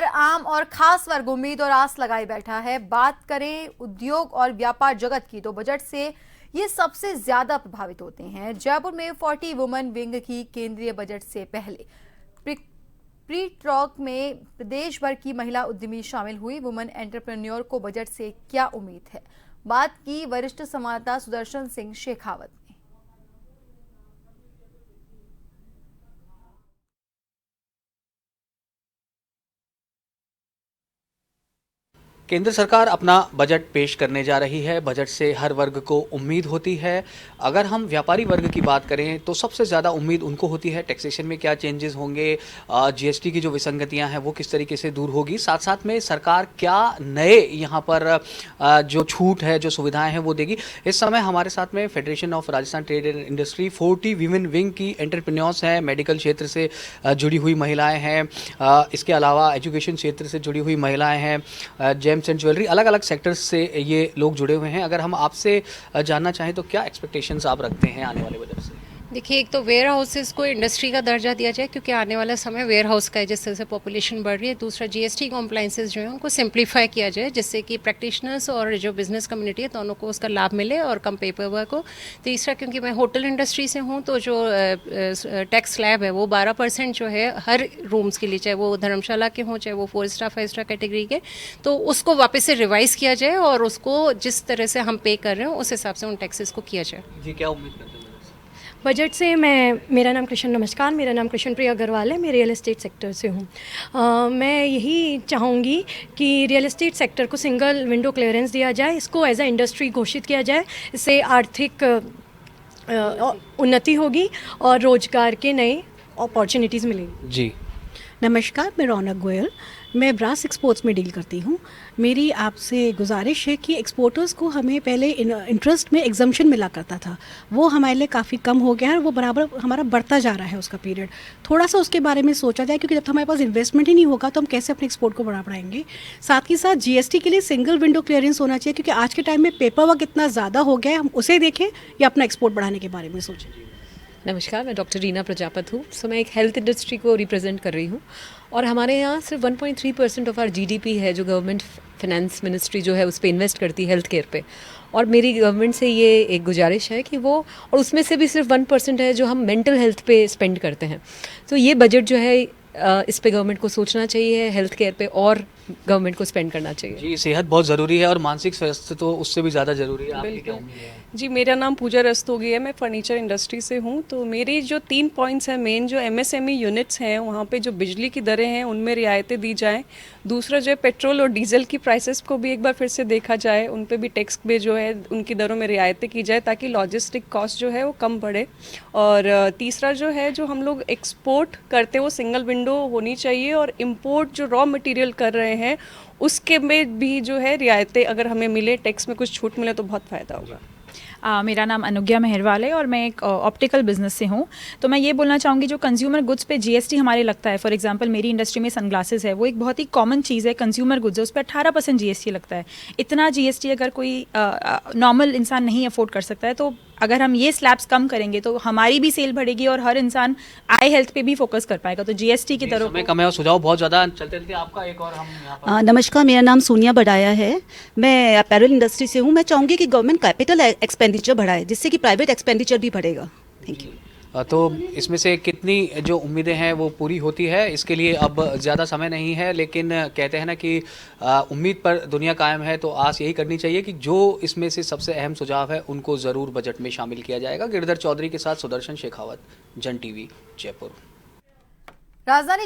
हर आम और खास वर्ग उम्मीद और आस लगाए बैठा है। बात करें उद्योग और व्यापार जगत की तो बजट से ये सबसे ज्यादा प्रभावित होते हैं। जयपुर में 40 वुमेन विंग की केंद्रीय बजट से पहले प्री टॉक में प्रदेश भर की महिला उद्यमी शामिल हुई। वुमेन एंटरप्रेन्योर को बजट से क्या उम्मीद है, बात की वरिष्ठ संवाददाता सुदर्शन सिंह शेखावत ने। केंद्र सरकार अपना बजट पेश करने जा रही है। बजट से हर वर्ग को उम्मीद होती है। अगर हम व्यापारी वर्ग की बात करें तो सबसे ज़्यादा उम्मीद उनको होती है टैक्सेशन में क्या चेंजेस होंगे, जीएसटी की जो विसंगतियां हैं वो किस तरीके से दूर होगी, साथ साथ में सरकार क्या नए यहाँ पर जो छूट है, जो सुविधाएं हैं वो देगी। इस समय हमारे साथ में federation of Rajasthan trade and industry 40 women wing की एंटरप्रेन्योर्स हैं, मेडिकल क्षेत्र से जुड़ी हुई महिलाएँ हैं, इसके अलावा एजुकेशन क्षेत्र से जुड़ी हुई महिलाएँ हैं, जेम्स एंड ज्वेलरी, अलग अलग सेक्टर्स से ये लोग जुड़े हुए हैं। अगर हम आपसे जानना चाहें तो क्या एक्सपेक्टेशंस आप रखते हैं आने वाले बजट से? देखिए, एक तो वेयर हाउसेस को इंडस्ट्री का दर्जा दिया जाए क्योंकि आने वाला समय वेयर हाउस का है, जिस तरह से पॉपुलेशन बढ़ रही है। दूसरा, जीएसटी कॉम्प्लाइंसेस जो है उनको सिंप्लीफाई किया जाए जिससे कि प्रैक्टिशनर्स और जो बिजनेस कम्युनिटी है दोनों को उसका लाभ मिले और कम पेपर वर्क हो। तीसरा, क्योंकि मैं होटल इंडस्ट्री से हूँ तो जो टैक्स स्लैब है वो 12% जो है हर रूम्स के लिए, चाहे वो धर्मशाला के हों चाहे वो 4 स्टार 5 स्टार कैटेगरी के, तो उसको वापस से रिवाइज किया जाए और उसको जिस तरह से हम पे कर रहे हो उस हिसाब से उन टैक्सेस को किया जाए। जी, क्या उम्मीद करते हैं बजट से? मेरा नाम नमस्कार, मेरा नाम कृष्ण प्रिया अग्रवाल है। मैं रियल एस्टेट सेक्टर से हूँ। मैं यही चाहूँगी कि रियल एस्टेट सेक्टर को सिंगल विंडो क्लियरेंस दिया जाए, इसको एज अ इंडस्ट्री घोषित किया जाए। इससे आर्थिक उन्नति होगी और रोजगार के नए अपॉर्चुनिटीज़ मिलेंगी। जी, नमस्कार, मैं रौनक गोयल, मैं ब्रास एक्सपोर्ट्स में डील करती हूँ। मेरी आपसे गुजारिश है कि एक्सपोर्टर्स को हमें पहले इंटरेस्ट में एग्जम्पशन मिला करता था, वो हमारे लिए काफ़ी कम हो गया है और वो बराबर हमारा बढ़ता जा रहा है उसका पीरियड। थोड़ा सा उसके बारे में सोचा जाए क्योंकि जब हमारे पास इन्वेस्टमेंट ही नहीं होगा तो हम कैसे अपने एक्सपोर्ट को बढ़ाएंगे। साथ ही साथ जीएसटी के लिए सिंगल विंडो क्लियरेंस होना चाहिए क्योंकि आज के टाइम में पेपर वर्क इतना ज़्यादा हो गया है, हम उसे देखें या अपना एक्सपोर्ट बढ़ाने के बारे में सोचें। नमस्कार, मैं डॉक्टर रीना प्रजापत हूँ। मैं एक हेल्थ इंडस्ट्री को रिप्रेजेंट कर रही हूँ और हमारे यहाँ सिर्फ 1.3% ऑफ आवर जीडीपी है जो गवर्नमेंट फाइनेंस मिनिस्ट्री जो है उस पर इन्वेस्ट करती है हेल्थ केयर पे। और मेरी गवर्नमेंट से ये एक गुजारिश है कि वो, और उसमें से भी सिर्फ 1% है जो हम मेंटल हेल्थ पे स्पेंड करते हैं। तो ये बजट जो है इस पे गवर्नमेंट को सोचना चाहिए, हेल्थ केयर पे और गवर्नमेंट को स्पेंड करना चाहिए। जी, सेहत बहुत ज़रूरी है और मानसिक स्वास्थ्य तो उससे भी ज़्यादा ज़रूरी है। आपकी क्या उम्मीद है? जी, मेरा नाम पूजा रस्तोगी है, मैं फर्नीचर इंडस्ट्री से हूँ। तो मेरी जो 3 पॉइंट्स हैं मेन, जो एमएसएमई यूनिट्स हैं वहाँ पे जो बिजली की दरें हैं उनमें रियायतें दी जाएँ। दूसरा, जो है पेट्रोल और डीजल की प्राइसेस को भी एक बार फिर से देखा जाए, उन पे भी टैक्स पे जो है उनकी दरों में रियायतें की जाए ताकि लॉजिस्टिक कॉस्ट जो है वो कम बढ़े। और तीसरा जो है, जो हम लोग एक्सपोर्ट करते वो सिंगल विंडो होनी चाहिए और इम्पोर्ट जो रॉ मटेरियल कर रहे हैं उसके में भी जो है रियायतें अगर हमें मिले, टैक्स में कुछ छूट मिले तो बहुत फ़ायदा होगा। मेरा नाम अनुज्ञा मेहरवाल है और मैं एक ऑप्टिकल बिजनेस से हूँ। तो मैं ये बोलना चाहूँगी जो कंज्यूमर गुड्स पे जीएसटी हमारे लगता है, फॉर एग्जांपल मेरी इंडस्ट्री में सनग्लासेस है, वो एक बहुत ही कॉमन चीज़ है, कंज्यूमर गुड्स है, उस पर 18% जीएसटी लगता है। इतना जीएसटी अगर कोई नॉर्मल इंसान नहीं अफोर्ड कर सकता है, तो अगर हम ये स्लैब्स कम करेंगे तो हमारी भी सेल बढ़ेगी और हर इंसान आई हेल्थ पे भी फोकस कर पाएगा। तो जीएसटी की तरफ समय कम है और सुझाव बहुत ज़्यादा चलते थे आपका एक और हम यहाँ पर। नमस्कार, मेरा नाम सोनिया बडाया है, मैं अपैरल इंडस्ट्री से हूँ। मैं चाहूँगी कि गवर्नमेंट कैपिटल एक्सपेंडिचर बढ़ाए जिससे कि प्राइवेट एक्सपेंडिचर भी बढ़ेगा। Thank you. तो इसमें से कितनी जो उम्मीदें हैं वो पूरी होती है, इसके लिए अब ज़्यादा समय नहीं है, लेकिन कहते हैं ना कि उम्मीद पर दुनिया कायम है। तो आस यही करनी चाहिए कि जो इसमें से सबसे अहम सुझाव है उनको ज़रूर बजट में शामिल किया जाएगा। गिरधर चौधरी के साथ सुदर्शन शेखावत, जन टीवी, जयपुर। राजधानी